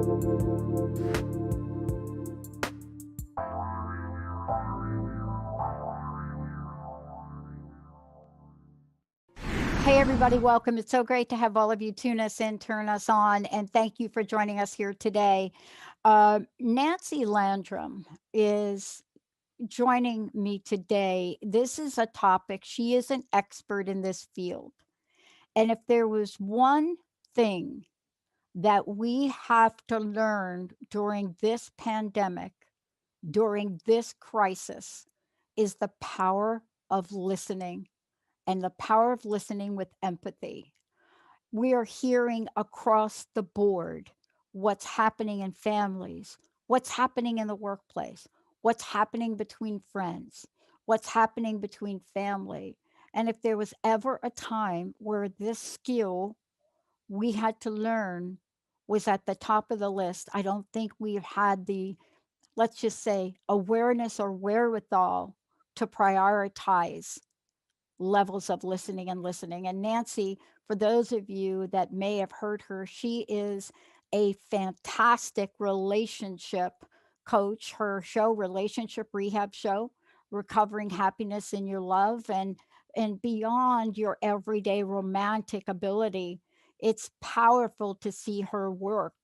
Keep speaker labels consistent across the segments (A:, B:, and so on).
A: Hey, everybody, welcome. It's so great to have all of you tune us in, turn us on, and thank you for joining us here today. Nancy Landrum is joining me today. This is a topic, she is an expert in this field. And if there was one thing that we have to learn during this pandemic, during this crisis, is the power of listening and the power of listening with empathy. We are hearing across the board what's happening in families, what's happening in the workplace, what's happening between friends, what's happening between family. And if there was ever a time where this skill we had to learn was at the top of the list, I don't think we've had the, let's just say, awareness or wherewithal to prioritize levels of listening and listening. And Nancy, for those of you that may have heard her, she is a fantastic relationship coach. Her show, Relationship Rehab Show, Recovering Happiness in Your Love, and beyond your everyday romantic ability, it's powerful to see her work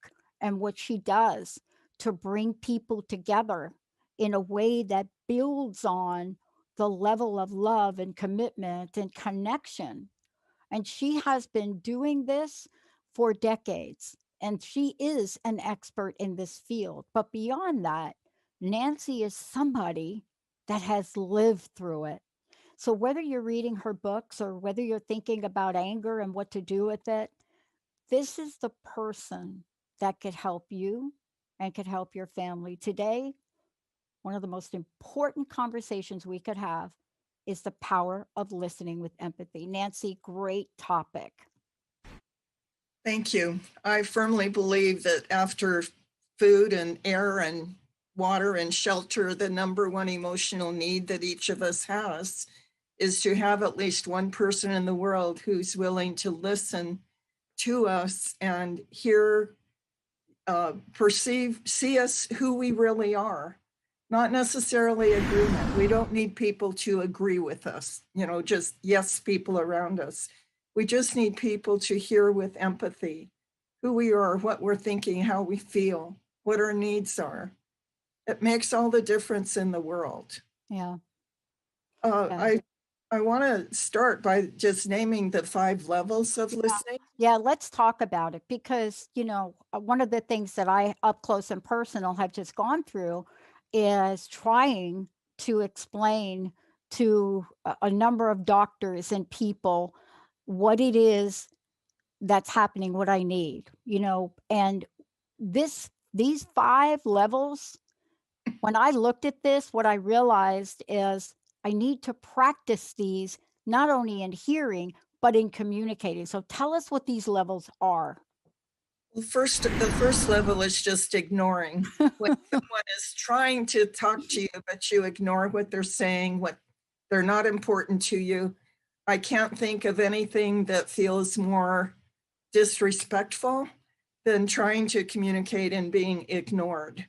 A: and what she does to bring people together in a way that builds on the level of love and commitment and connection. And she has been doing this for decades, and she is an expert in this field. But beyond that, Nancy is somebody that has lived through it. So whether you're reading her books or whether you're thinking about anger and what to do with it, this is the person that could help you and could help your family. Today, one of the most important conversations we could have is the power of listening with empathy. Nancy, great topic.
B: Thank you. I firmly believe that after food and air and water and shelter, the number one emotional need that each of us has is to have at least one person in the world who's willing to listen to us and hear, perceive, see us who we really are. Not necessarily agreement. We don't need people to agree with us, just yes people around us. We just need people to hear with empathy who we are, what we're thinking, how we feel, what our needs are. It makes all the difference in the world.
A: Yeah.
B: I want to start by just naming the 5 levels of listening.
A: Yeah, let's talk about it because, one of the things that I up close and personal have just gone through is trying to explain to a number of doctors and people what it is that's happening, what I need, and these 5 levels, when I looked at this, what I realized is I need to practice these not only in hearing, but in communicating. So tell us what these levels are.
B: Well, the first level is just ignoring. When someone is trying to talk to you, but you ignore what they're saying, what they're not important to you. I can't think of anything that feels more disrespectful than trying to communicate and being ignored.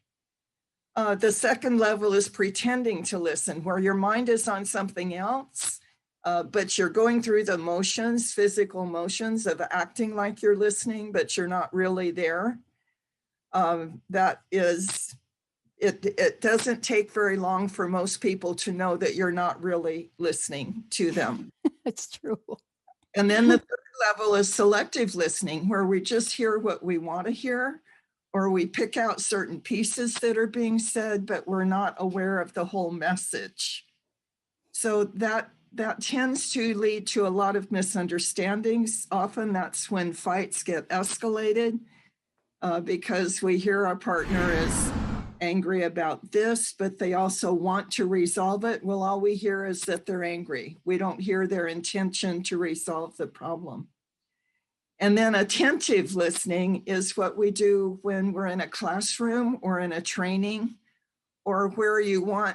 B: The second level is pretending to listen, where your mind is on something else, but you're going through the motions, physical motions of acting like you're listening, but you're not really there. It doesn't take very long for most people to know that you're not really listening to them.
A: It's true.
B: And then the third level is selective listening, where we just hear what we want to hear, or we pick out certain pieces that are being said, but we're not aware of the whole message. So that tends to lead to a lot of misunderstandings. Often that's when fights get escalated because we hear our partner is angry about this, but they also want to resolve it. Well, all we hear is that they're angry. We don't hear their intention to resolve the problem. And then attentive listening is what we do when we're in a classroom or in a training, or where your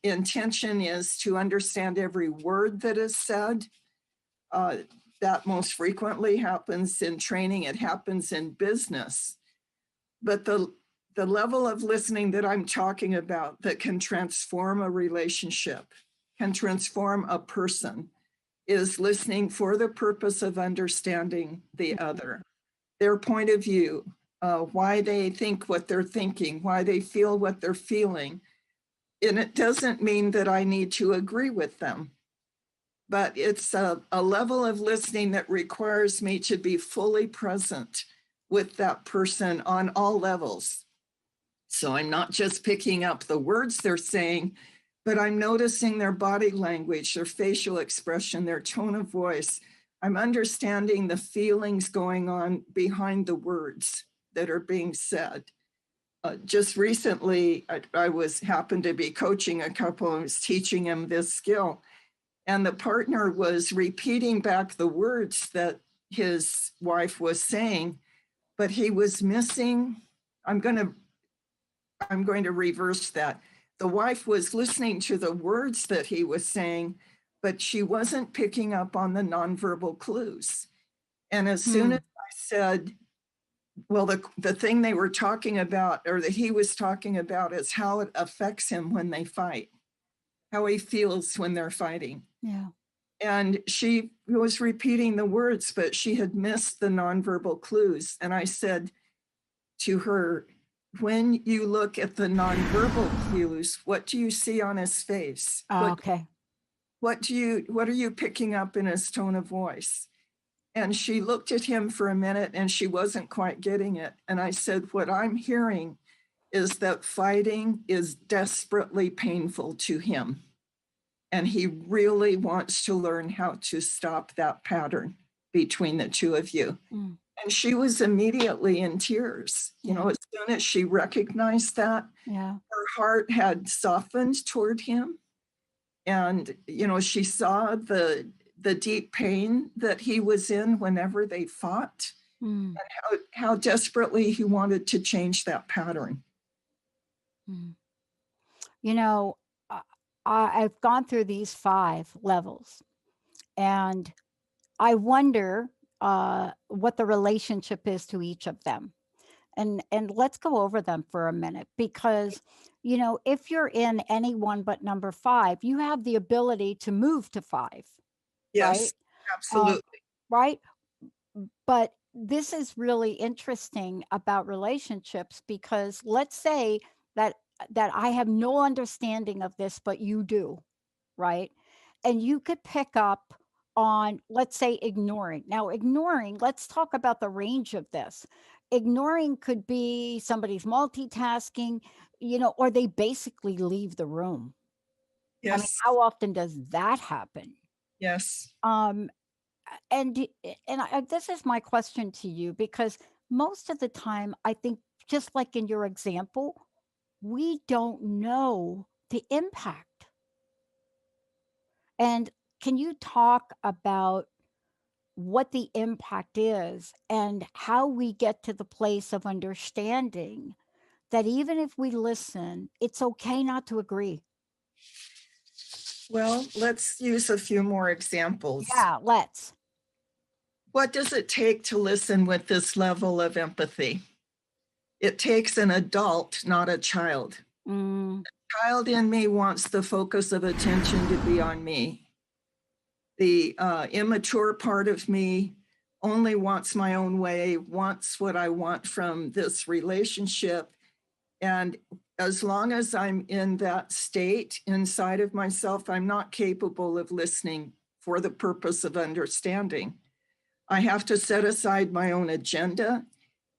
B: intention is to understand every word that is said. That most frequently happens in training. It happens in business. But the level of listening that I'm talking about that can transform a relationship, can transform a person, is listening for the purpose of understanding the other, their point of view, why they think what they're thinking, why they feel what they're feeling. And it doesn't mean that I need to agree with them, but it's a level of listening that requires me to be fully present with that person on all levels. So I'm not just picking up the words they're saying, but I'm noticing their body language, their facial expression, their tone of voice. I'm understanding the feelings going on behind the words that are being said. Just recently, I happened to be coaching a couple and was teaching them this skill. And the partner was repeating back the words that his wife was saying, but he was missing. I'm going to reverse that. The wife was listening to the words that he was saying, but she wasn't picking up on the nonverbal clues. And as soon as I said, well, the thing they were talking about, or that he was talking about, is how it affects him when they fight, how he feels when they're fighting.
A: Yeah.
B: And she was repeating the words, but she had missed the nonverbal clues. And I said to her, when you look at the nonverbal cues, what do you see on his face?
A: Okay.
B: What are you picking up in his tone of voice? And she looked at him for a minute and she wasn't quite getting it. And I said, what I'm hearing is that fighting is desperately painful to him. And he really wants to learn how to stop that pattern between the two of you. And she was immediately in tears. You know, as soon as she recognized that, her heart had softened toward him. And, you know, she saw the deep pain that he was in whenever they fought, and how desperately he wanted to change that pattern.
A: You know, I've gone through these 5 levels, and I wonder what the relationship is to each of them. And let's go over them for a minute, because you know, if you're in any one but number 5, you have the ability to move to 5,
B: Yes,
A: right?
B: absolutely.
A: Right? But this is really interesting about relationships, because let's say that I have no understanding of this, but you do, right? And you could pick up on, let's say, ignoring. Now, ignoring, let's talk about the range of this. Ignoring could be somebody's multitasking, you know, or they basically leave the room. I mean,
B: Yes,
A: how often does that happen?
B: yes.
A: Um, this is my question to you, because most of the time, I think, just like in your example, we don't know the impact. And can you talk about what the impact is and how we get to the place of understanding that even if we listen, it's okay not to agree?
B: Well, let's use a few more examples.
A: Yeah, let's.
B: What does it take to listen with this level of empathy? It takes an adult, not a child.
A: Mm,
B: The child in me wants the focus of attention to be on me. The immature part of me only wants my own way, wants what I want from this relationship. And as long as I'm in that state inside of myself, I'm not capable of listening for the purpose of understanding. I have to set aside my own agenda,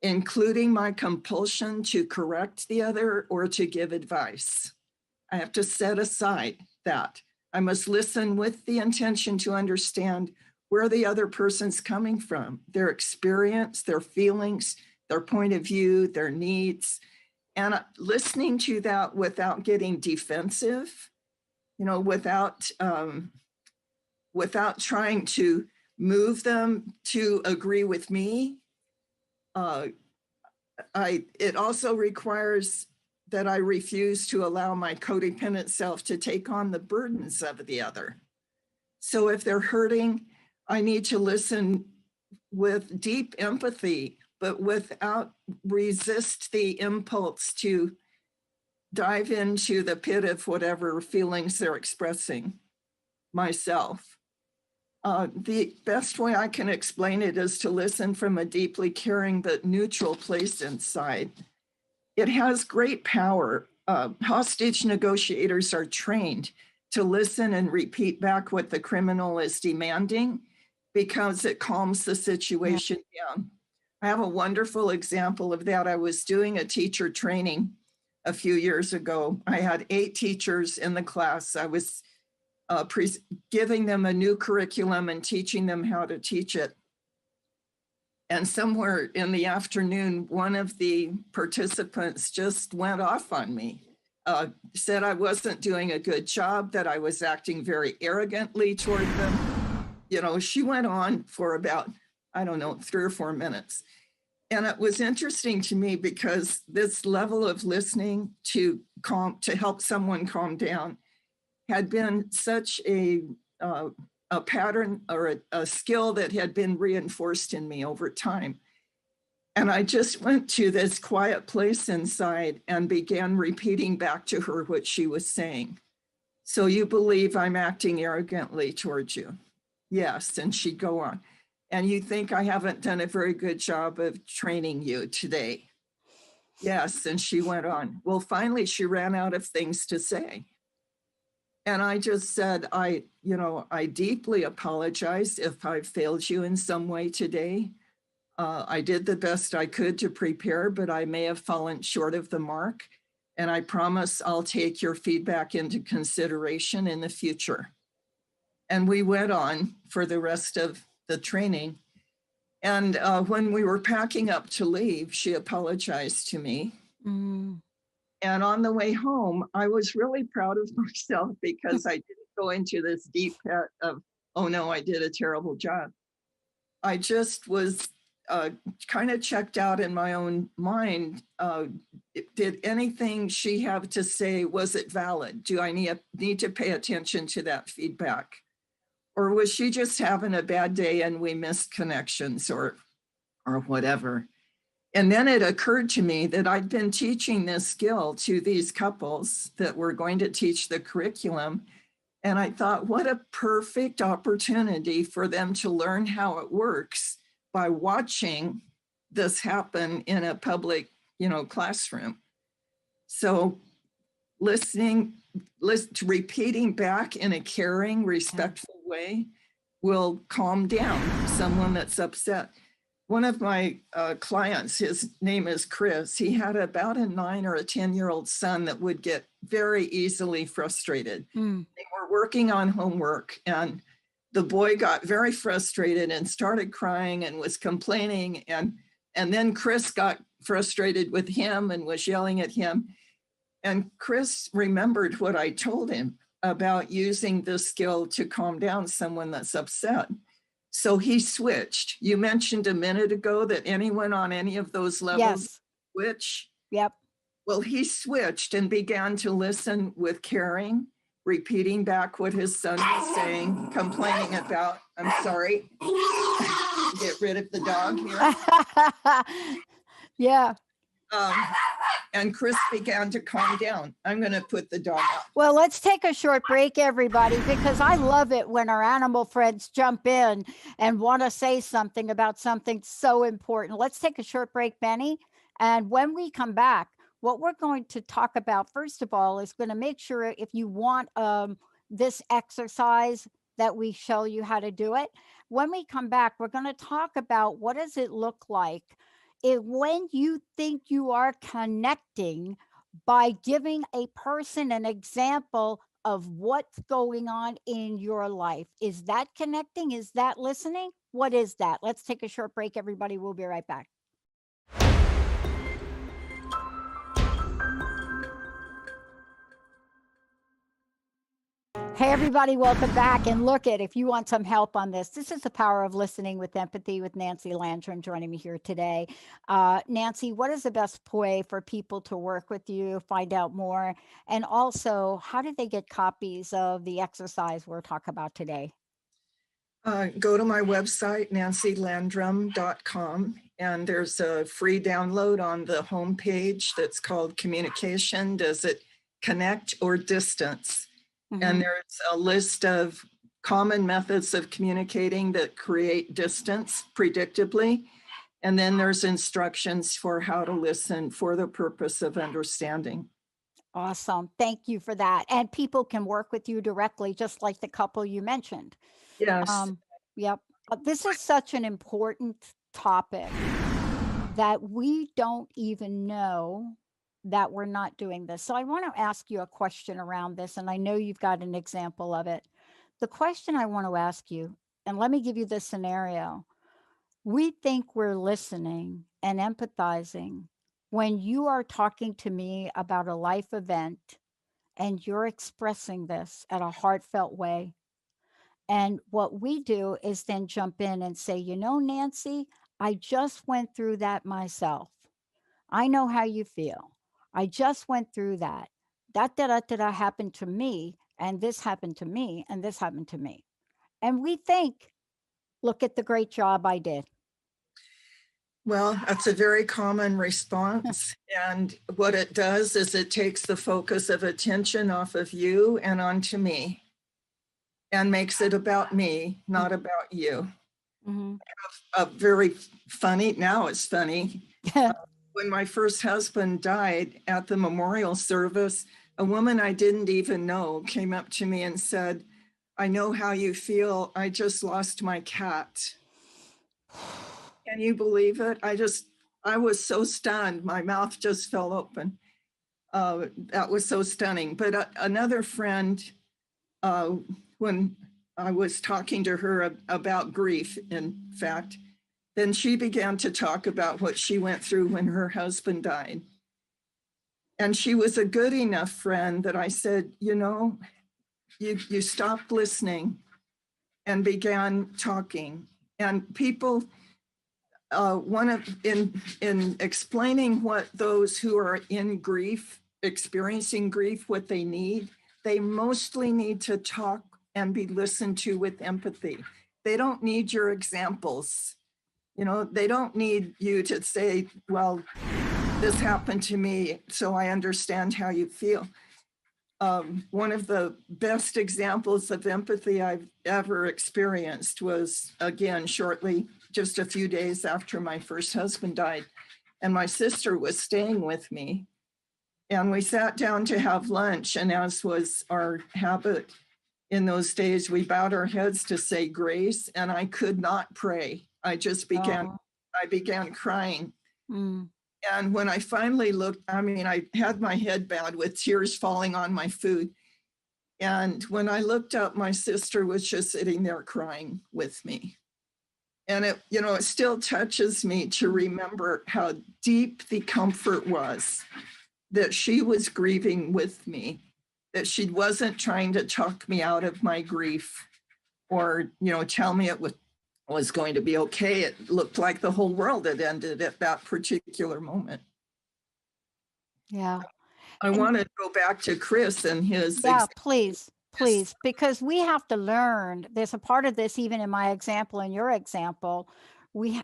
B: including my compulsion to correct the other or to give advice. I have to set aside that. I must listen with the intention to understand where the other person's coming from, their experience, their feelings, their point of view, their needs, and listening to that without getting defensive, you know, without trying to move them to agree with me. It also requires that I refuse to allow my codependent self to take on the burdens of the other. So if they're hurting, I need to listen with deep empathy but without resist the impulse to dive into the pit of whatever feelings they're expressing myself. The best way I can explain it is to listen from a deeply caring but neutral place inside. It has great power. Hostage negotiators are trained to listen and repeat back what the criminal is demanding because it calms the situation down. I have a wonderful example of that. I was doing a teacher training a few years ago. I had 8 teachers in the class. I was giving them a new curriculum and teaching them how to teach it. And somewhere in the afternoon, one of the participants just went off on me, said I wasn't doing a good job, that I was acting very arrogantly toward them. You know, she went on for about, I don't know, 3 or 4 minutes. And it was interesting to me because this level of listening to help someone calm down had been such a pattern or a skill that had been reinforced in me over time. And I just went to this quiet place inside and began repeating back to her what she was saying. So you believe I'm acting arrogantly towards you? Yes. And she'd go on. And you think I haven't done a very good job of training you today? Yes. And she went on. Well, finally, she ran out of things to say. And I just said, I deeply apologize if I failed you in some way today. I did the best I could to prepare, but I may have fallen short of the mark. And I promise I'll take your feedback into consideration in the future. And we went on for the rest of the training. And when we were packing up to leave, she apologized to me. Mm. And on the way home, I was really proud of myself because I didn't go into this deep pit of, oh no, I did a terrible job. I just was kind of checked out in my own mind. Did anything she have to say, was it valid? Do I need to pay attention to that feedback? Or was she just having a bad day and we missed connections or whatever? And then it occurred to me that I'd been teaching this skill to these couples that were going to teach the curriculum. And I thought, what a perfect opportunity for them to learn how it works by watching this happen in a public, classroom. So repeating back in a caring, respectful way will calm down someone that's upset. One of my clients, his name is Chris, he had about a 9 or a 10-year-old son that would get very easily frustrated. They were working on homework and the boy got very frustrated and started crying and was complaining. And then Chris got frustrated with him and was yelling at him. And Chris remembered what I told him about using this skill to calm down someone that's upset. So he switched. You mentioned a minute ago that anyone on any of those levels switch.
A: Yep.
B: Well, he switched and began to listen with caring, repeating back what his son was saying, complaining about, I'm sorry, get rid of the dog here.
A: Yeah.
B: And Chris began to calm down. I'm going to put the dog out.
A: Well, let's take a short break, everybody, because I love it when our animal friends jump in and want to say something about something so important. Let's take a short break, Benny. And when we come back, what we're going to talk about, first of all, is going to make sure if you want this exercise that we show you how to do it. When we come back, we're going to talk about what does it look like when you think you are connecting by giving a person an example of what's going on in your life. Is that connecting? Is that listening? What is that? Let's take a short break, everybody. We'll be right back. Hey, everybody, welcome back. And look if you want some help on this is the power of listening with empathy with Nancy Landrum joining me here today. Nancy, what is the best way for people to work with you, find out more? And also, how do they get copies of the exercise we're talking about today?
B: Go to my website, nancylandrum.com, and there's a free download on the homepage that's called Communication. Does it connect or distance? And there's a list of common methods of communicating that create distance predictably. And then there's instructions for how to listen for the purpose of understanding.
A: Awesome. Thank you for that. And people can work with you directly, just like the couple you mentioned.
B: Yes.
A: Yep. This is such an important topic that we don't even know that we're not doing this. So I want to ask you a question around this, and I know you've got an example of it. The question I want to ask you, and let me give you the scenario. We think we're listening and empathizing when you are talking to me about a life event and you're expressing this at a heartfelt way. And what we do is then jump in and say, you know, Nancy, I just went through that myself. I know how you feel. I just went through that. That happened to me, and this happened to me, and this happened to me. And we think, look at the great job I did.
B: Well, that's a very common response. And what it does is it takes the focus of attention off of you and onto me and makes it about me, not about you. Very funny, now it's funny. When my first husband died at the memorial service, a woman I didn't even know came up to me and said, I know how you feel. I just lost my cat. Can you believe it? I was so stunned. My mouth just fell open. That was so stunning. But another friend, when I was talking to her about grief, in fact, then she began to talk about what she went through when her husband died. And she was a good enough friend that I said, you know, you stopped listening and began talking. And people, in explaining what those who are in grief, experiencing grief, what they need, they mostly need to talk and be listened to with empathy. They don't need your examples. You know, they don't need you to say, well, this happened to me, so I understand how you feel. One of the best examples of empathy I've ever experienced was, again, shortly, just a few days after my first husband died. And my sister was staying with me. And we sat down to have lunch. And as was our habit in those days, we bowed our heads to say grace. And I could not pray. I began crying. And when I finally looked, I had my head bowed with tears falling on my food. And when I looked up, my sister was just sitting there crying with me. And it still touches me to remember how deep the comfort was that she was grieving with me, that she wasn't trying to talk me out of my grief or, tell me it was going to be okay. It looked like the whole world had ended at that particular moment.
A: Yeah.
B: I want to go back to Chris and his.
A: Yeah, please, because we have to learn. There's a part of this, even in my example and your example,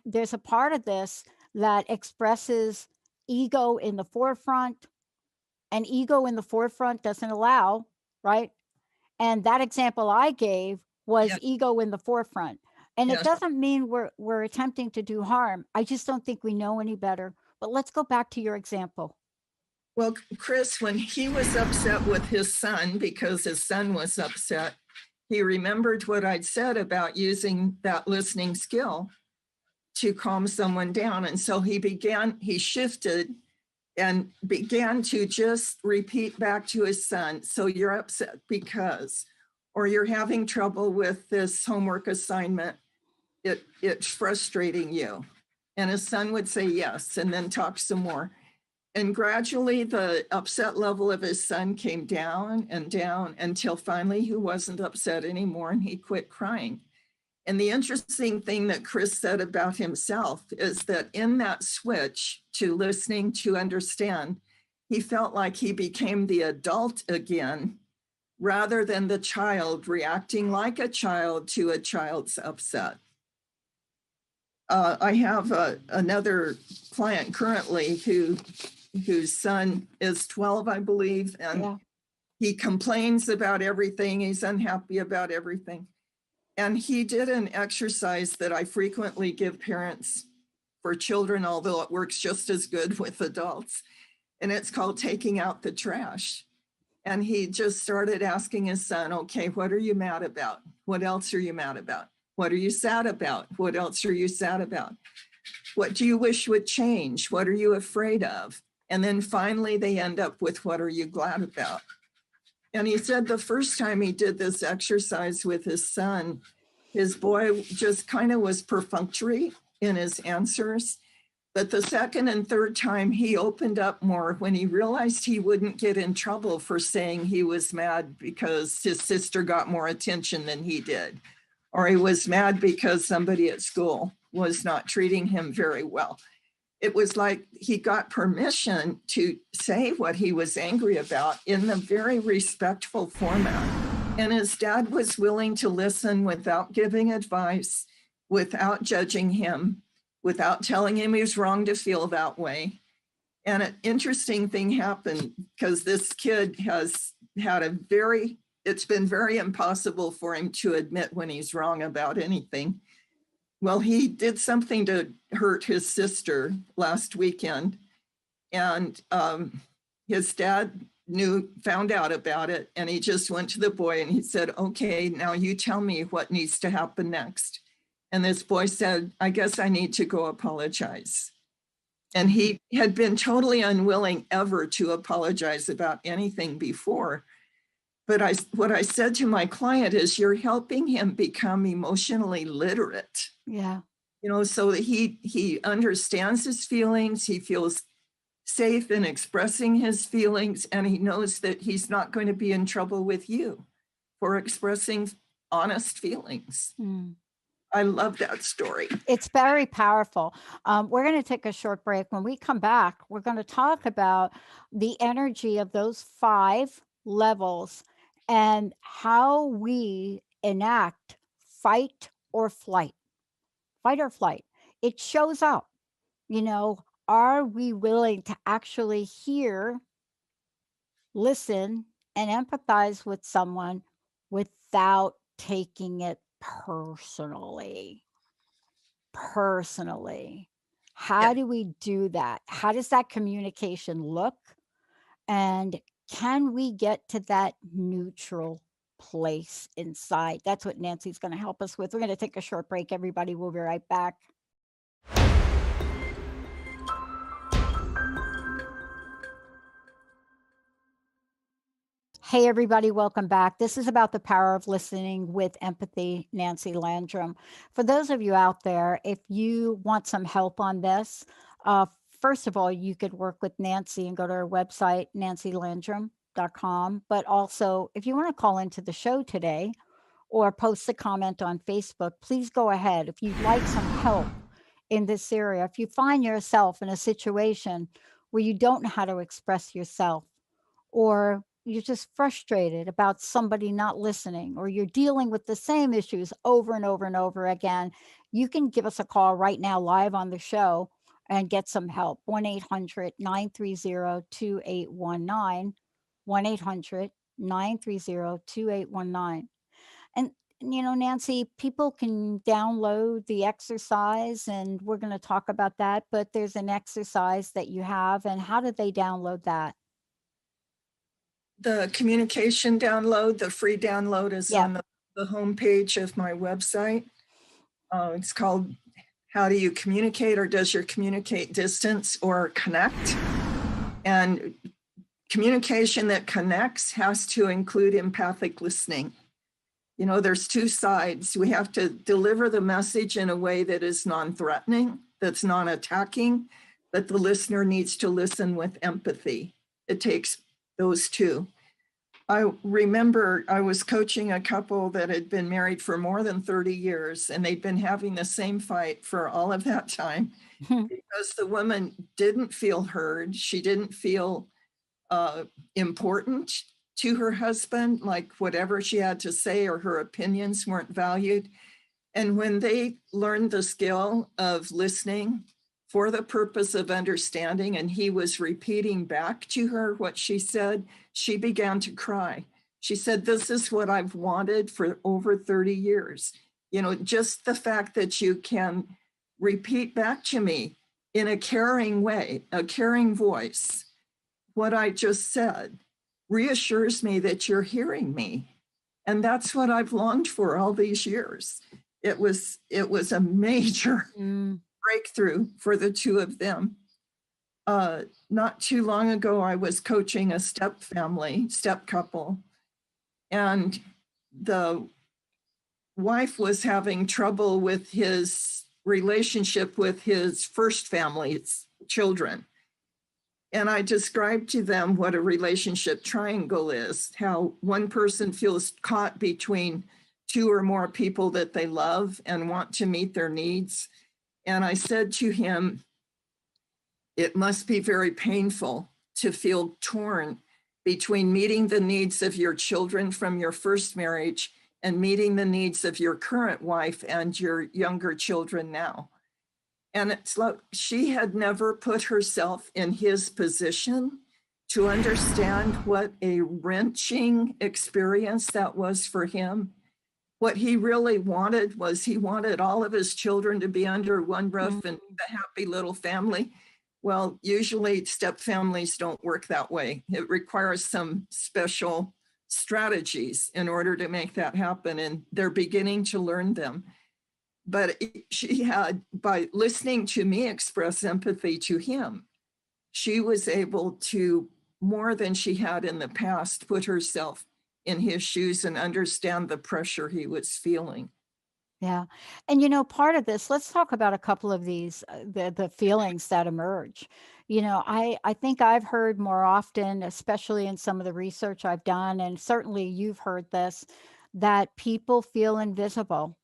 A: there's a part of this that expresses ego in the forefront, and ego in the forefront doesn't allow, right? And that example I gave was ego in the forefront. And it doesn't mean we're attempting to do harm. I just don't think we know any better. But let's go back to your example.
B: Well, Chris, when he was upset with his son because his son was upset, he remembered what I'd said about using that listening skill to calm someone down. And so he shifted and began to just repeat back to his son, so you're upset because, or you're having trouble with this homework assignment, it's frustrating you. And his son would say yes, and then talk some more. And gradually the upset level of his son came down and down until finally he wasn't upset anymore and he quit crying. And the interesting thing that Chris said about himself is that in that switch to listening to understand, he felt like he became the adult again rather than the child reacting like a child to a child's upset. I have another client currently whose son is 12, I believe, and he complains about everything. He's unhappy about everything. And he did an exercise that I frequently give parents for children, although it works just as good with adults. And it's called taking out the trash. And he just started asking his son, okay, what are you mad about? What else are you mad about? What are you sad about? What else are you sad about? What do you wish would change? What are you afraid of? And then finally they end up with, what are you glad about? And he said the first time he did this exercise with his son, his boy just kind of was perfunctory in his answers. But the second and third time he opened up more when he realized he wouldn't get in trouble for saying he was mad because his sister got more attention than he did, or he was mad because somebody at school was not treating him very well. It was like he got permission to say what he was angry about in the very respectful format. And his dad was willing to listen without giving advice, without judging him, without telling him he was wrong to feel that way. And an interesting thing happened because this kid has had it's been very impossible for him to admit when he's wrong about anything. Well, he did something to hurt his sister last weekend, and his dad found out about it, and he just went to the boy and he said, okay, now you tell me what needs to happen next. And this boy said, I guess I need to go apologize. And he had been totally unwilling ever to apologize about anything before. But what I said to my client is, you're helping him become emotionally literate.
A: Yeah.
B: So that he understands his feelings, he feels safe in expressing his feelings, and he knows that he's not going to be in trouble with you for expressing honest feelings. I love that story.
A: It's very powerful. We're going to take a short break. When we come back, we're going to talk about the energy of those 5 levels and how we enact fight or flight. Fight or flight. It shows up. Are we willing to actually hear, listen, and empathize with someone without taking it personally? How do we do that? How does that communication look? And can we get to that neutral place inside? That's what Nancy's going to help us with. We're going to take a short break, everybody. We'll be right back. Hey, everybody, welcome back. This is about the power of listening with empathy, Nancy Landrum. For those of you out there, if you want some help on this, first of all, you could work with Nancy and go to her website, nancylandrum.com. But also, if you want to call into the show today or post a comment on Facebook, please go ahead. If you'd like some help in this area, if you find yourself in a situation where you don't know how to express yourself, or you're just frustrated about somebody not listening, or you're dealing with the same issues over and over and over again, you can give us a call right now live on the show and get some help. 1-800-930-2819, 1-800-930-2819. And Nancy, people can download the exercise, and we're going to talk about that, but there's an exercise that you have, and how did they download that?
B: The communication download, the free download is on the homepage of my website. It's called How Do You Communicate, or Does Your Communicate Distance or Connect? And communication that connects has to include empathic listening. There's 2 sides. We have to deliver the message in a way that is non-threatening, that's non-attacking, but the listener needs to listen with empathy. It takes those 2. I remember I was coaching a couple that had been married for more than 30 years, and they'd been having the same fight for all of that time because the woman didn't feel heard. She didn't feel important. to her husband, like whatever she had to say or her opinions weren't valued. And when they learned the skill of listening for the purpose of understanding, and he was repeating back to her what she said, she began to cry. She said, "This is what I've wanted for over 30 years. You know, just the fact that you can repeat back to me in a caring way, a caring voice, what I just said reassures me that you're hearing me." And that's what I've longed for all these years. It was a major
A: Mm,
B: breakthrough for the two of them. Not too long ago, I was coaching a step couple, and the wife was having trouble with his relationship with his first family's children. And I described to them what a relationship triangle is, how one person feels caught between two or more people that they love and want to meet their needs. And I said to him, it must be very painful to feel torn between meeting the needs of your children from your first marriage and meeting the needs of your current wife and your younger children now. And it's like she had never put herself in his position to understand what a wrenching experience that was for him. What he really wanted was he wanted all of his children to be under one
A: mm,
B: roof and a happy little family. Well, usually step families don't work that way. It requires some special strategies in order to make that happen, and they're beginning to learn them. But she had, by listening to me express empathy to him, she was able to, more than she had in the past, put herself in his shoes and understand the pressure he was feeling.
A: yeah. And you know, part of this, let's talk about a couple of these, the feelings that emerge. You know, I think I've heard more often, especially in some of the research I've done, and certainly you've heard this, that people feel invisible.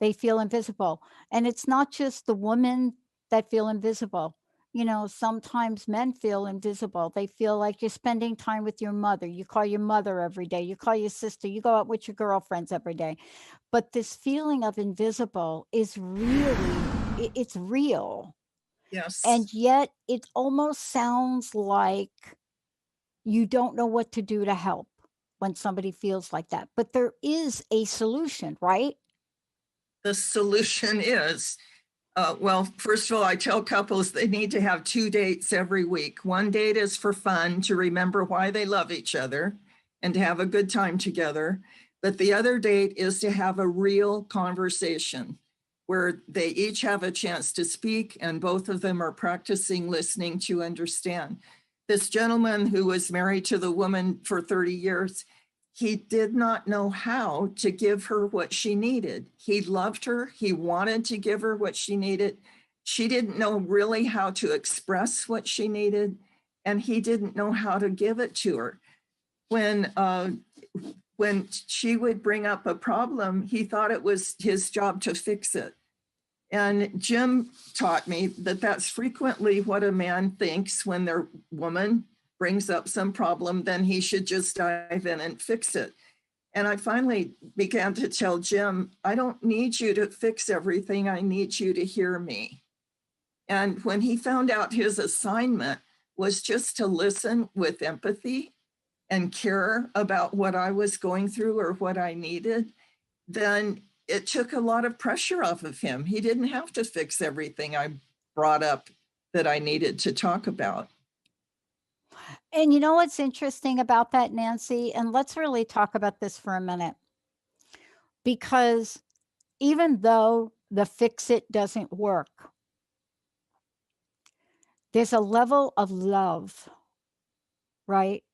A: They feel invisible. And it's not just the women that feel invisible. You know, sometimes men feel invisible. They feel like you're spending time with your mother. You call your mother every day. You call your sister. You go out with your girlfriends every day. But this feeling of invisible is really, it's real.
B: Yes,
A: And yet it almost sounds like you don't know what to do to help when somebody feels like that. But there is a solution, right?
B: the solution is, well, first of all, I tell couples they need to have 2 dates every week. One date is for fun, to remember why they love each other and to have a good time together. But the other date is to have a real conversation where they each have a chance to speak and both of them are practicing listening to understand. This gentleman who was married to the woman for 30 years, he did not know how to give her what she needed. He loved her. He wanted to give her what she needed. She didn't know really how to express what she needed, and he didn't know how to give it to her. When she would bring up a problem, he thought it was his job to fix it. And Jim taught me that that's frequently what a man thinks when their woman brings up some problem, then he should just dive in and fix it. And I finally began to tell Jim, I don't need you to fix everything. I need you to hear me. And when he found out his assignment was just to listen with empathy and care about what I was going through or what I needed, then it took a lot of pressure off of him. He didn't have to fix everything I brought up that I needed to talk about.
A: And you know what's interesting about that, Nancy? And let's really talk about this for a minute. Because even though the fix it doesn't work, there's a level of love, right?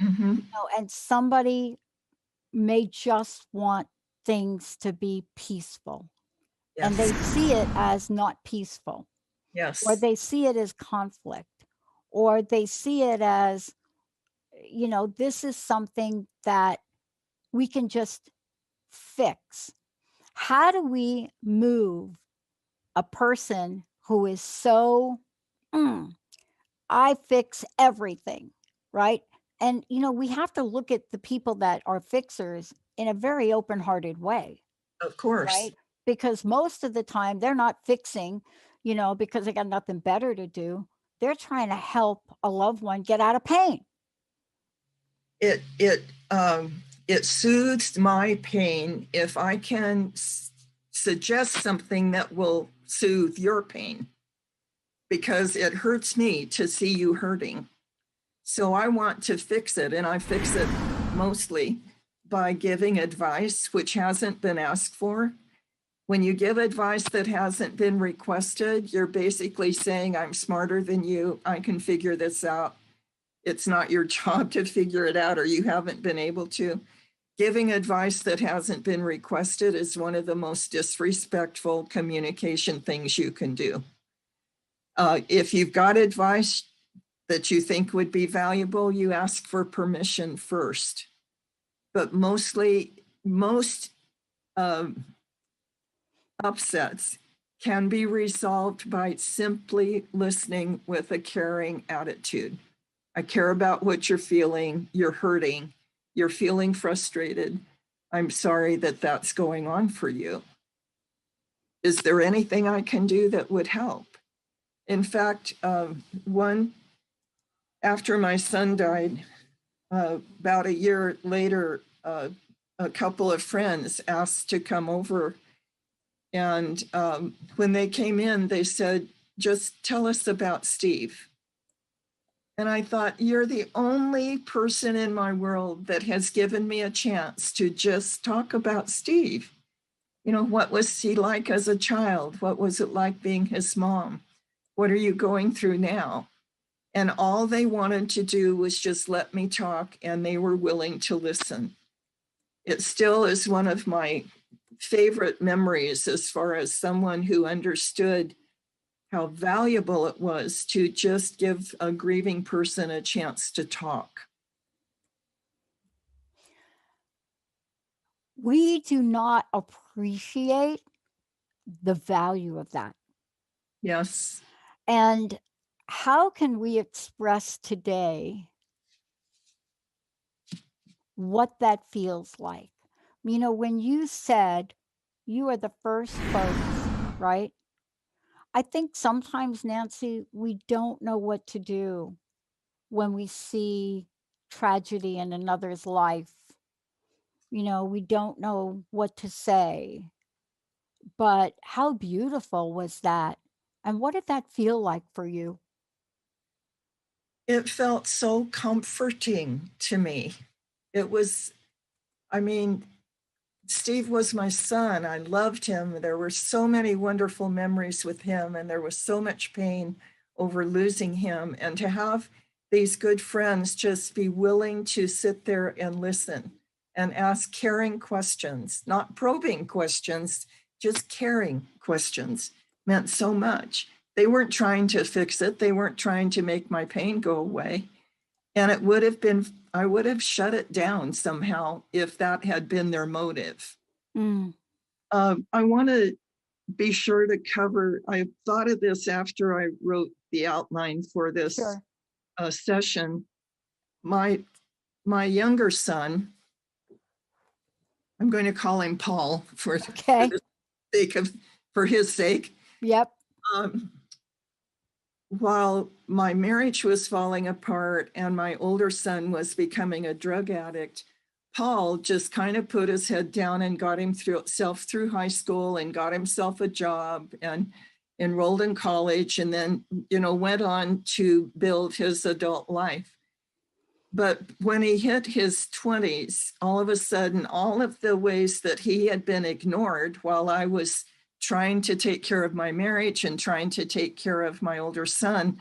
B: Mm-hmm.
A: And somebody may just want things to be peaceful and they
B: Yes.
A: see it as not peaceful, or
B: Yes.
A: they see it as conflict, or they see it as, you know, this is something that we can just fix. How do we move a person who is so, "Mm, I fix everything," right? And, we have to look at the people that are fixers in a very open-hearted way,
B: Of course.
A: right? Because most of the time they're not fixing, because they got nothing better to do. They're trying to help a loved one get out of pain.
B: It soothes my pain if I can suggest something that will soothe your pain, because it hurts me to see you hurting. So I want to fix it, and I fix it mostly by giving advice which hasn't been asked for. When you give advice that hasn't been requested, you're basically saying, I'm smarter than you. I can figure this out. It's not your job to figure it out, or you haven't been able to. Giving advice that hasn't been requested is one of the most disrespectful communication things you can do. If you've got advice that you think would be valuable, you ask for permission first. But most upsets can be resolved by simply listening with a caring attitude. I care about what you're feeling. You're hurting. You're feeling frustrated. I'm sorry that that's going on for you. Is there anything I can do that would help? In fact, after my son died, about a year later, a couple of friends asked to come over. And when they came in, they said, just tell us about Steve. And I thought, you're the only person in my world that has given me a chance to just talk about Steve. What was he like as a child? What was it like being his mom? What are you going through now? And all they wanted to do was just let me talk, and they were willing to listen. It still is one of my favorite memories as far as someone who understood how valuable it was to just give a grieving person a chance to talk.
A: We do not appreciate the value of that.
B: Yes.
A: And how can we express today what that feels like? When you said you are the first folks, right? I think sometimes, Nancy, we don't know what to do when we see tragedy in another's life. We don't know what to say. But how beautiful was that? And what did that feel like for you?
B: It felt so comforting to me. It was, Steve was my son. I loved him. There were so many wonderful memories with him, and there was so much pain over losing him. And to have these good friends just be willing to sit there and listen and ask caring questions, not probing questions, just caring questions, meant so much. They weren't trying to fix it. They weren't trying to make my pain go away. And I would have shut it down somehow if that had been their motive.
A: Mm.
B: I want to be sure to cover, I thought of this after I wrote the outline for this
A: Sure.
B: Session. My younger son, I'm going to call him Paul
A: Okay.
B: for his sake.
A: Yep.
B: While my marriage was falling apart and my older son was becoming a drug addict, Paul just kind of put his head down and got himself through high school and got himself a job and enrolled in college, and then, went on to build his adult life. But when he hit his 20s, all of a sudden, all of the ways that he had been ignored while I was trying to take care of my marriage and trying to take care of my older son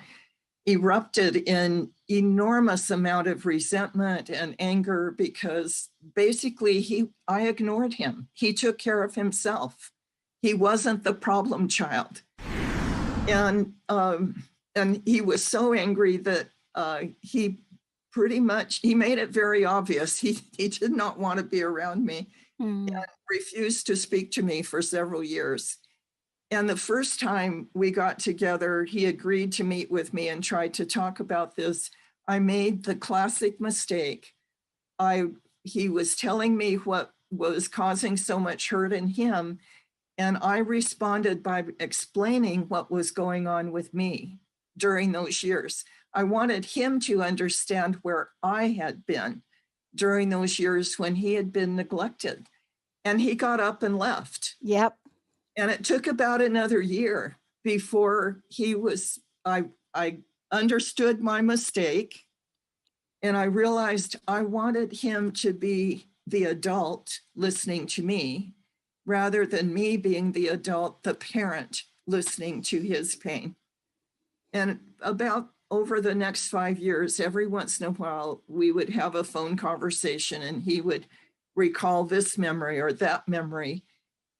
B: erupted in enormous amount of resentment and anger, because basically I ignored him. He took care of himself. He wasn't the problem child. And he was so angry that he made it very obvious. He did not want to be around me. And refused to speak to me for several years. And the first time we got together, he agreed to meet with me and tried to talk about this. I made the classic mistake. He was telling me what was causing so much hurt in him, and I responded by explaining what was going on with me during those years. I wanted him to understand where I had been during those years when he had been neglected. And he got up and left.
A: Yep.
B: And it took about another year before I understood my mistake, and I realized I wanted him to be the adult listening to me rather than me being the adult, the parent listening to his pain. And about over the next 5 years, every once in a while, we would have a phone conversation and he would recall this memory or that memory.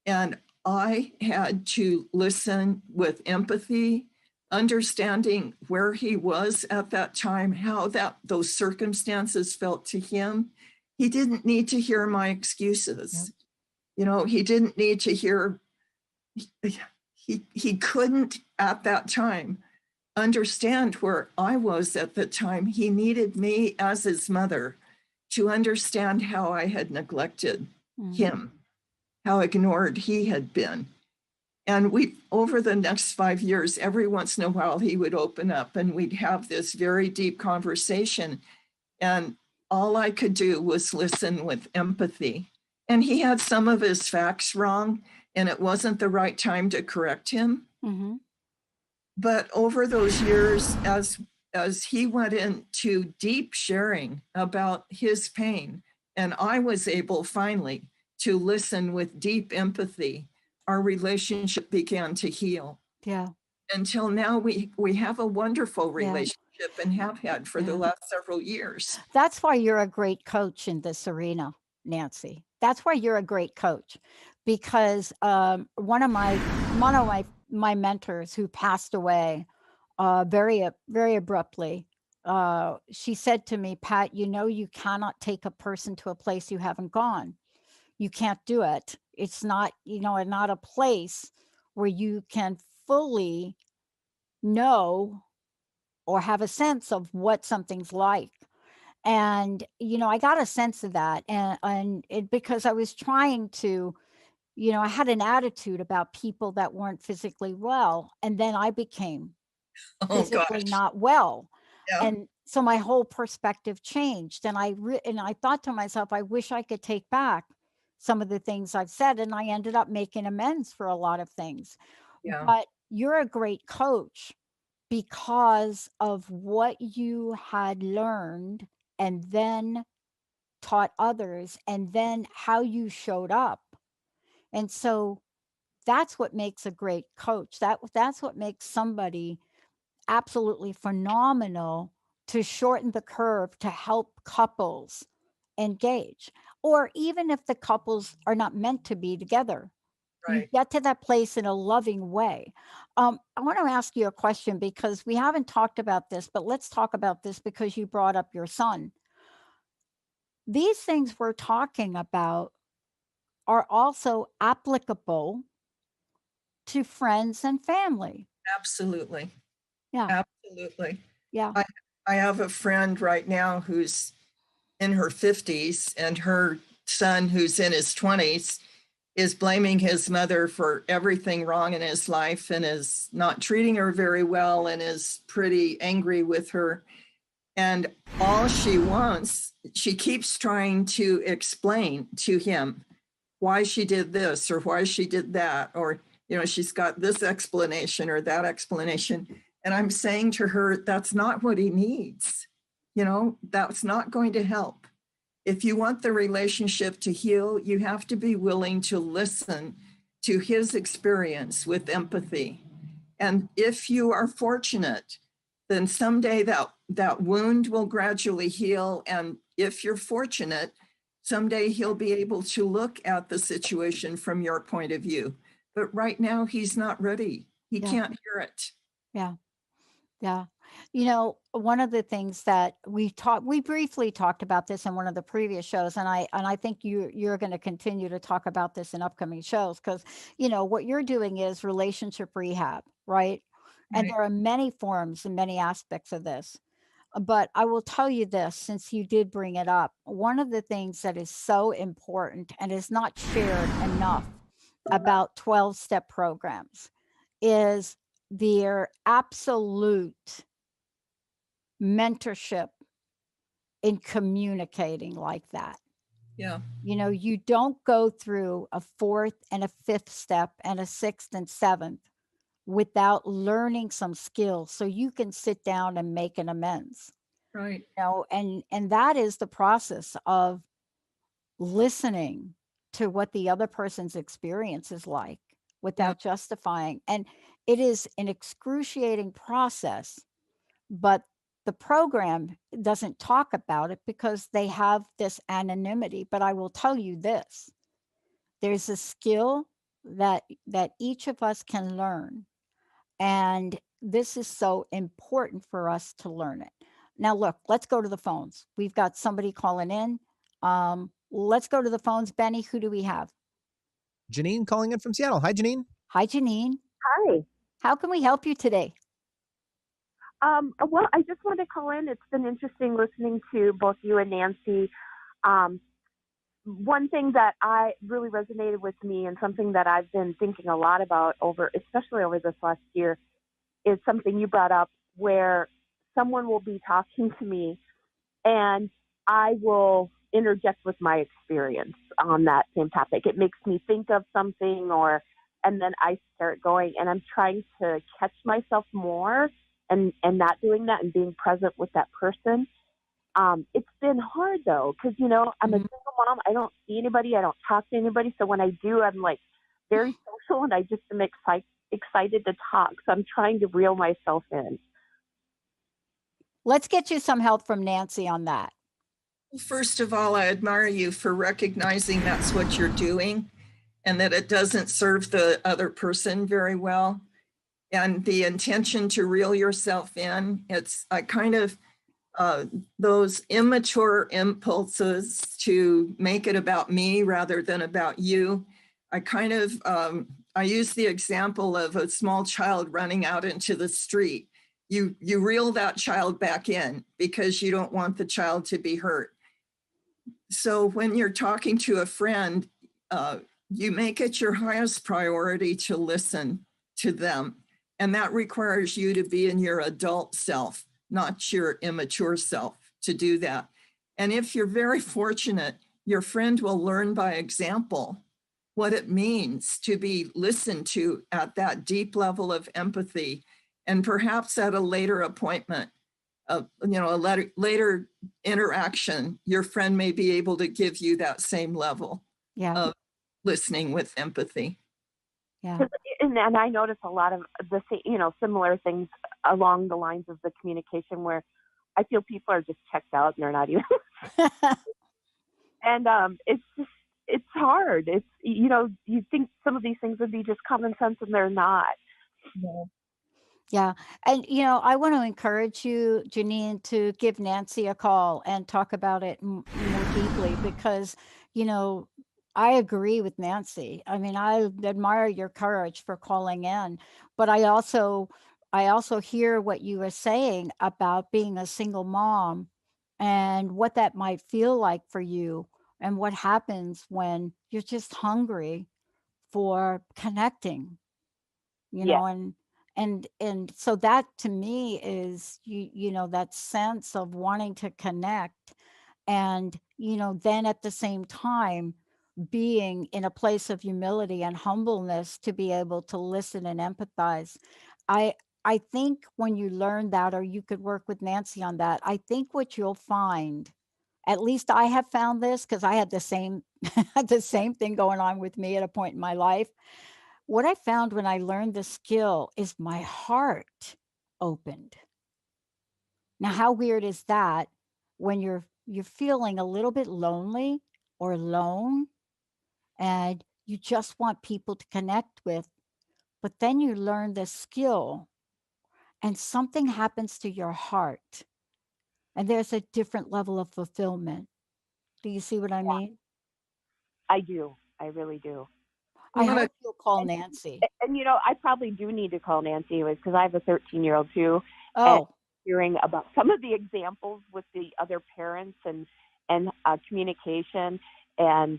B: And I had to listen with empathy, understanding where he was at that time, how those circumstances felt to him. He didn't need to hear my excuses. Yep. He didn't need to hear, he couldn't at that time understand where I was at the time. He needed me as his mother to understand how I had neglected him, how ignored he had been. And over the next 5 years, every once in a while, he would open up and we'd have this very deep conversation. And all I could do was listen with empathy. And he had some of his facts wrong, and it wasn't the right time to correct him.
A: Mm-hmm.
B: But over those years, as he went into deep sharing about his pain, and I was able finally to listen with deep empathy, our relationship began to heal.
A: Yeah.
B: Until now, we have a wonderful relationship and have had for the last several years.
A: That's why you're a great coach in this arena, Nancy. That's why you're a great coach, because one of my mentors who passed away very abruptly, she said to me, Pat, you cannot take a person to a place you haven't gone. You can't do it. It's not, not a place where you can fully know or have a sense of what something's like. And, I got a sense of that. And because I was trying to, I had an attitude about people that weren't physically well. And then I became physically not well.
B: Yeah.
A: And so my whole perspective changed. And I thought to myself, I wish I could take back some of the things I've said. And I ended up making amends for a lot of things.
B: Yeah.
A: But you're a great coach because of what you had learned and then taught others, and then how you showed up. And so that's what makes a great coach. That's what makes somebody absolutely phenomenal to shorten the curve to help couples engage, or even if the couples are not meant to be together. You
B: Right.
A: get to that place in a loving way. I want to ask you a question because we haven't talked about this, but let's talk about this because you brought up your son. These things we're talking about are also applicable to friends and family.
B: Absolutely.
A: Yeah.
B: Absolutely.
A: Yeah.
B: I have a friend right now who's in her 50s, and her son, who's in his 20s, is blaming his mother for everything wrong in his life and is not treating her very well and is pretty angry with her. And all she keeps trying to explain to him why she did this or why she did that, or, she's got this explanation or that explanation. And I'm saying to her, that's not what he needs. That's not going to help. If you want the relationship to heal, you have to be willing to listen to his experience with empathy. And if you are fortunate, then someday that wound will gradually heal. And if you're fortunate, someday he'll be able to look at the situation from your point of view. But right now, he's not ready. He can't hear it.
A: Yeah. Yeah. One of the things that we briefly talked about this in one of the previous shows, and I think you're going to continue to talk about this in upcoming shows, because what you're doing is relationship rehab, right? And
B: Right.
A: there are many forms and many aspects of this. But I will tell you this, since you did bring it up, one of the things that is so important and is not shared enough about 12-step programs is their absolute mentorship in communicating like that.
B: Yeah.
A: You know, you don't go through a fourth and a fifth step and a sixth and seventh without learning some skills so you can sit down and make an amends.
B: Right.
A: You know, and that is the process of listening to what the other person's experience is like
B: Yeah.
A: without justifying. And it is an excruciating process, but the program doesn't talk about it because they have this anonymity. But I will tell you this, there's a skill that each of us can learn, and this is so important for us to learn it. Now look, let's go to the phones. We've got somebody calling in. Let's go to the phones. Benny, who do we have?
C: Janine calling in from Seattle. Hi, Janine.
A: Hi, Janine.
D: Hi.
A: How can we help you today?
D: Well, I just wanted to call in. It's been interesting listening to both you and Nancy. One thing that I really resonated with me and something that I've been thinking a lot about especially over this last year, is something you brought up where someone will be talking to me and I will interject with my experience on that same topic. It makes me think of something and then I start going and I'm trying to catch myself more and not doing that and being present with that person. It's been hard though, because, I'm a
A: Mhm.
D: single mom. I don't see anybody. I don't talk to anybody. So when I do, I'm like very social and I just am excited to talk. So I'm trying to reel myself in.
A: Let's get you some help from Nancy on that.
B: First of all, I admire you for recognizing that's what you're doing and that it doesn't serve the other person very well. And the intention to reel yourself in, it's I kind of those immature impulses to make it about me rather than about you. I use the example of a small child running out into the street. You reel that child back in because you don't want the child to be hurt. So when you're talking to a friend, you make it your highest priority to listen to them. And that requires you to be in your adult self, not your immature self, to do that. And if you're very fortunate, your friend will learn by example what it means to be listened to at that deep level of empathy. And perhaps at a later appointment, a later interaction, your friend may be able to give you that same level
A: Yeah.
B: of listening with empathy.
A: Yeah.
D: And I notice a lot of similar things along the lines of the communication where I feel people are just checked out and they're not even. And it's hard. It's you think some of these things would be just common sense and they're not.
A: Yeah. And, I want to encourage you, Janine, to give Nancy a call and talk about it more deeply because, I agree with Nancy. I mean, I admire your courage for calling in, but I also hear what you were saying about being a single mom and what that might feel like for you and what happens when you're just hungry for connecting,
D: Yeah.
A: and so that to me is that sense of wanting to connect, and then at the same time being in a place of humility and humbleness to be able to listen and empathize. I i think when you learn that, or you could work with Nancy on that, I think what you'll find, at least I have found this because I had the same the same thing going on with me at a point in my life. What I found when I learned the skill is my heart opened. Now, how weird is that when you're feeling a little bit lonely or alone and you just want people to connect with, but then you learn the skill and something happens to your heart and there's a different level of fulfillment. Do you see what I mean?
D: I do. I really do.
A: I
B: What
A: hope you'll call
D: And,
A: Nancy.
D: and I probably do need to call Nancy anyways because I have a 13-year-old too. And
A: Oh,
D: hearing about some of the examples with the other parents and communication and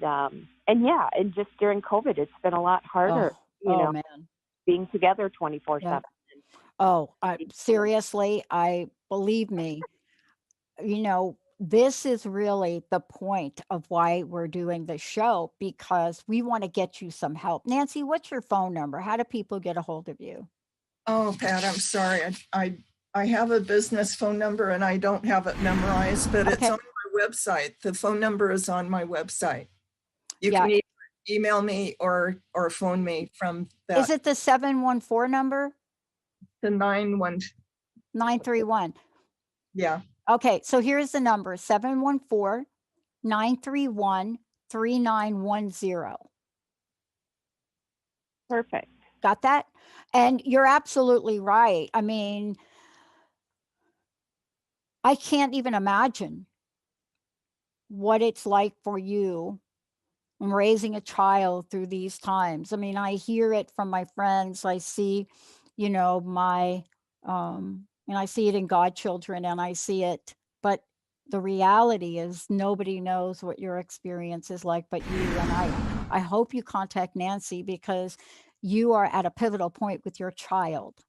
D: just during COVID, it's been a lot harder,
A: Man.
D: being together 24/7.
A: Oh, seriously, believe me, this is really the point of why we're doing the show, because we want to get you some help. Nancy, what's your phone number? How do people get a hold of you?
B: Oh, Pat, I'm sorry. I have a business phone number and I don't have it memorized, but it's
A: Okay.
B: on my website. The phone number is on my website. You
A: Yeah.
B: can email me or phone me from that.
A: Is it the 714 number?
B: The
A: 931.
B: Yeah.
A: Okay, so here's the number, 714-931-3910.
D: Perfect.
A: Got that? And you're absolutely right. I mean, I can't even imagine what it's like for you raising a child through these times. I mean, I hear it from my friends. I see, my, and I see it in godchildren, and I see it, but the reality is nobody knows what your experience is like but you. And I hope you contact Nancy, because you are at a pivotal point with your child.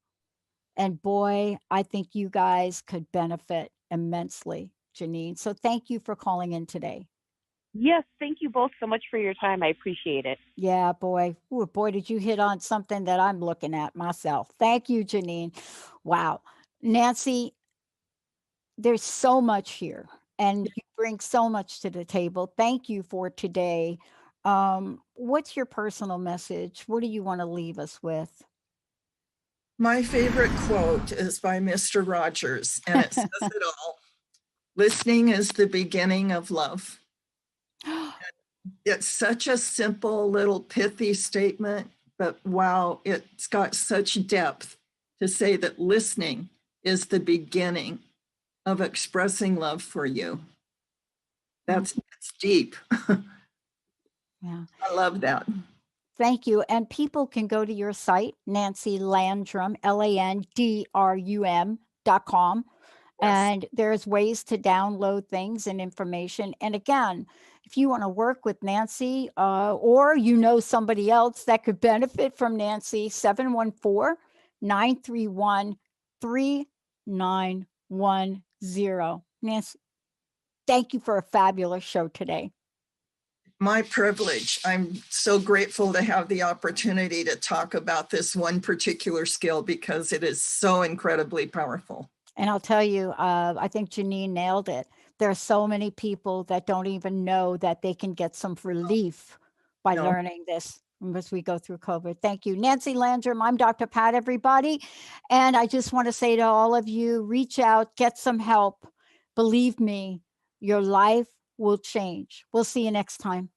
A: And boy, I think you guys could benefit immensely, Janine. So thank you for calling in today.
D: Yes, thank you both so much for your time. I appreciate it.
A: Yeah, boy. Ooh, boy, did you hit on something that I'm looking at myself. Thank you, Janine. Wow. Nancy, there's so much here, and you bring so much to the table. Thank you for today. What's your personal message? What do you want to leave us with?
B: My favorite quote is by Mr. Rogers, and it says it all. Listening is the beginning of love. It's such a simple little pithy statement, but wow, it's got such depth to say that listening is the beginning of expressing love for you. That's deep.
A: Yeah.
B: I love that.
A: Thank you. And people can go to your site, Nancy Landrum, LANDRUM.com.
B: Yes.
A: And there's ways to download things and information. And again, if you want to work with Nancy, or somebody else that could benefit from Nancy, 714-931-3910. Nancy, thank you for a fabulous show today.
B: My privilege. I'm so grateful to have the opportunity to talk about this one particular skill, because it is so incredibly powerful.
A: And I'll tell you, I think Janine nailed it. There are so many people that don't even know that they can get some relief by learning this as we go through COVID. Thank you. Nancy Landrum, I'm Dr. Pat, everybody. And I just want to say to all of you, reach out, get some help. Believe me, your life will change. We'll see you next time.